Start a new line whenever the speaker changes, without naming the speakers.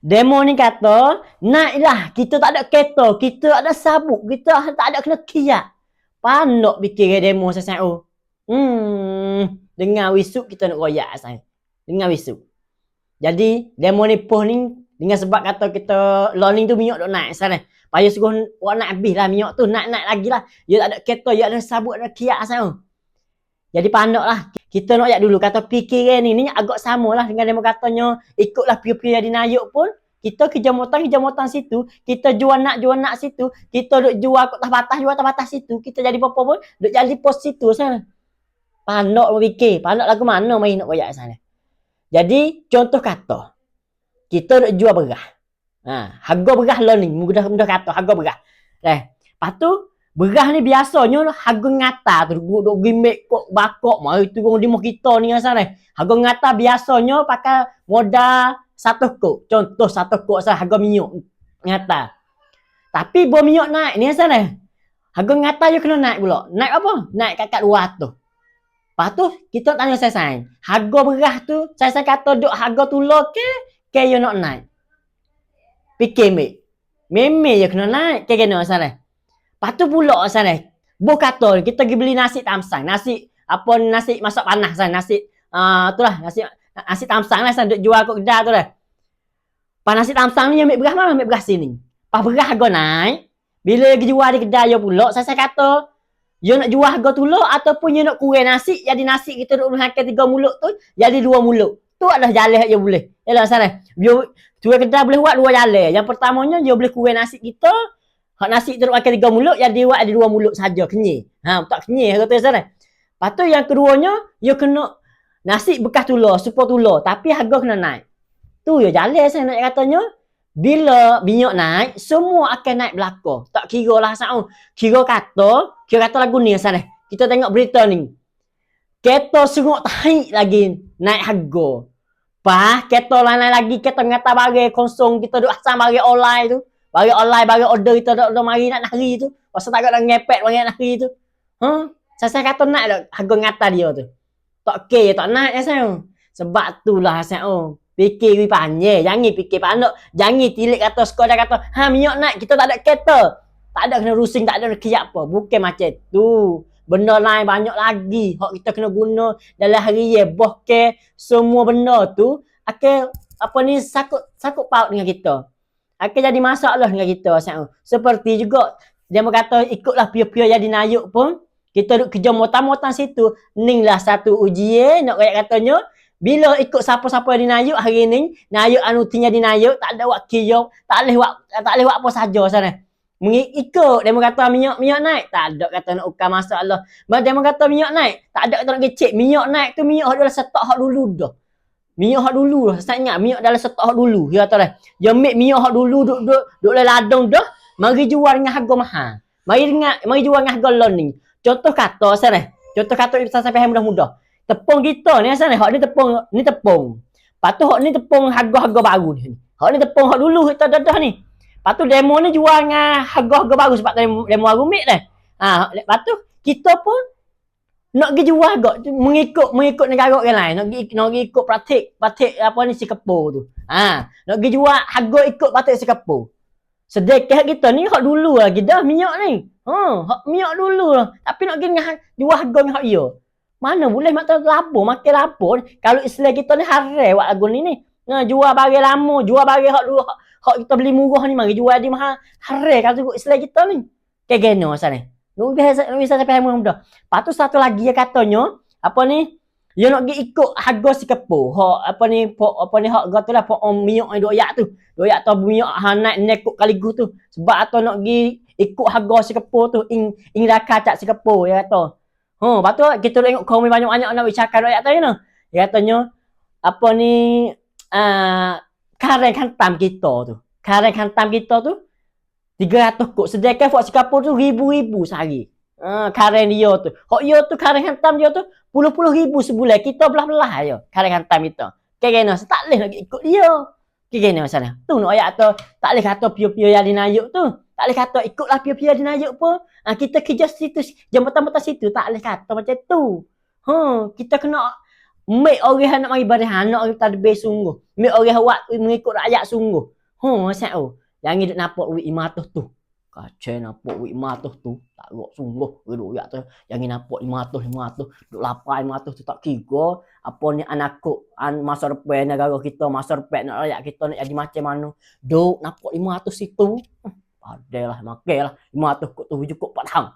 Demo ni kata, naiklah, kita tak ada kereta, kita ada sabuk, kita tak ada kena kiat. Panok fikir demo saya oh. Dengar wisuk kita nak royak saya. Dengar wisuk. Jadi, demo ni poh ni dengan sebab kata kita learning tu minyak dok naik sana. Payah suruh orang naik habis lah minyak tu, naik lagi lah. Dia tak ada kereta, dia ada sabuk, ada kiat saya. Jadi pandok lah. Kita nak dulu kata fikiran ni agak sama lah dengan demo katanya ikutlah pia-pia di nayuk pun. Kita kerja motang situ. Kita jual nak situ. Kita duk jual kat batas situ. Kita jadi apa pun duk jadi pos situ sana. Pandok fikir. Pandok lagu mana main nak koyak sana. Jadi contoh kata. Kita duk jual beras. Harga beras lah ni. Mudah kata harga beras. Lepas tu beras ni biasanya harga ngata tu duk gimek kok bakok mari tu orang demo kita ni sana. Harga ngata biasanya pakai modal 1 kok. Contoh 1 kok sana harga minyak ngata. Tapi buah minyak naik ni sana. Harga ngata je kena naik pula. Naik apa? Naik kat 200. Lepas tu kita tanya saya. Harga beras tu saya kata duk harga tular ke you nak naik. Fikir Meme je kena naik ke kena sana. Lepas tu pula sana. Boh kata kita pergi beli nasi tamsang. Nasi masak panas sana. Nasi tamsang lah sana. Duk jual kat kedai tu lah. Pas nasi tamsang ni ambil beras mana? Ambil beras sini. Pas beras harga naik. Bila pergi jual di kedai you pula. Saya kata. You nak jual harga tular ataupun you nak kurang nasi. Jadi nasi kita duk makan 3 mulut tu. Jadi 2 mulut. Tu adalah jalan you boleh. Yalah sana. Jual kedai boleh buat 2 jalan. Yang pertamanya you boleh kurang nasi kita. Hak nasi tu nak makan 3 mulut, jadi buat ada 2 mulut saja kenyih. Tak kenyih kata sana. Lepas tu yang keduanya, you kena nasi bekas tular, super tular, tapi harga kena naik. Tu ya jalan saya nak katanya. Bila minyak naik, semua akan naik belaka. Tak kira lah sah. Kira kata lagu ni sana. Kita tengok berita ni. Kereta seruk taik lagi naik harga. Pas kereta lain lagi kita ngata barang kosong, kita duk asam barang online tu. Barang order kita dah mari nak hari tu. Pasal tak ada ngepek barang nak hari tu. Saya kata nak dah harga ngata dia tu. Tak okey, tak nak saya. Sebab itulah saya fikir panjang. Jangan fikir pandok. Jangan tilik kata sekolah kata, minyak naik, kita tak ada kereta. Tak ada kena rusing, tak ada kena kiap apa. Bukan macam tu. Benda lain banyak lagi. Hak kita kena guna dalam hari ye. Bohke semua benda tu akan sakut paut dengan kita. Akan jadi masalah dengan kita. Seperti juga dia berkata ikutlah pia-pia jadi nayuk pun. Kita duk kerja motang-motang situ. Ning lah satu ujian nak kayak katanya. Bila ikut siapa-siapa di nayuk hari ni. Nayuk anutinya di nayuk. Tak ada buat kiyok. Tak boleh buat apa saja sana. Ikut. Dia berkata minyak naik. Tak ada kata nak ukar masalah. Dia berkata minyak naik. Tak ada kata nak kecek. Minyak naik tu minyak adalah setok hak dulu dah. Minyak hak dulu lah. Saya ingat minyak dalam setok hak dulu. Dia kata lah. Dia ambil minyak hak dulu duk ladang dah. Mari jual dengan harga mahal. Mari jual dengan harga learning. Contoh kata sana. Contoh kata saya faham mudah-mudah. Tepung kita ni sana. Hak ni tepung. Lepas tu hak ni tepung harga-harga baru ni. Hak ni tepung hak dulu kita dadah ni. Lepas tu demo ni jual dengan harga-harga baru sebab demo rumit dah. Lepas tu kita pun nak pergi jual agak mengikut negara orang lain. Nak pergi ikut praktik apa ni Singapura tu. Nak pergi jual harga ikut praktik Singapura. Sedekah kita ni hak dulu lagi dah minyak ni. Hak minyak dulu lah. Tapi nak pergi jual harga dengan hak dia. Mana boleh makan lapor. Kalau Islam kita ni haram buat lagu ni. Jual barang lama, jual barang hak dulu hak kita beli murah ni mari jual di mahal. Haram kalau Islam kita ni. Kayak geno sana. Lu bisa sampai mudah. Lepas tu satu lagi dia katanya, apa ni? Dia nak pergi ikut harga Singapura. Hak harga tu lah minyak ni doyak tu. Doyak tu minyak naik nekuk kali tu. Sebab atau nak pergi ikut harga Singapura tu ing raka cak Singapura dia kata. Lepas tu kita tengok kaum banyak-banyak nak bercakap doyak tu ni. Dia katanya apa ni karen khantam kita tu. Karen khantam kita tu 300 kok. Sedangkan buat Singapura tu ribu-ribu sehari. Karen dia tu. Hak dia tu karen hantam dia tu puluh-puluh ribu sebulan. Kita belah-belah aja karen hantam kita. Kena tak boleh nak ikut dia. Kena sana. Tu nak ayat tu tak boleh kata pia-pia yang dinayuk tu. Tak boleh kata ikutlah pia-pia dinayuk pun. Kita kerja situ jambatan-jambatan situ tak boleh kata macam tu. Kita kena Mek orang nak mari baris anak orang tadbir sungguh. Mek orang awak mengikut rakyat sungguh. Sat oh. Yang hidup nampak duit 500 tu. Kacau nampak duit 500 tu. Tak rok sungguh duit tu. Yang nampak 500 duk lapar 500 tu tak kira apa ni anak masa depan negara kita, masa depan nak rakyat kita nak jadi macam mana. Duk nampak 500 itu. Adalah makailah 500 kok tu cukup 4 tahun.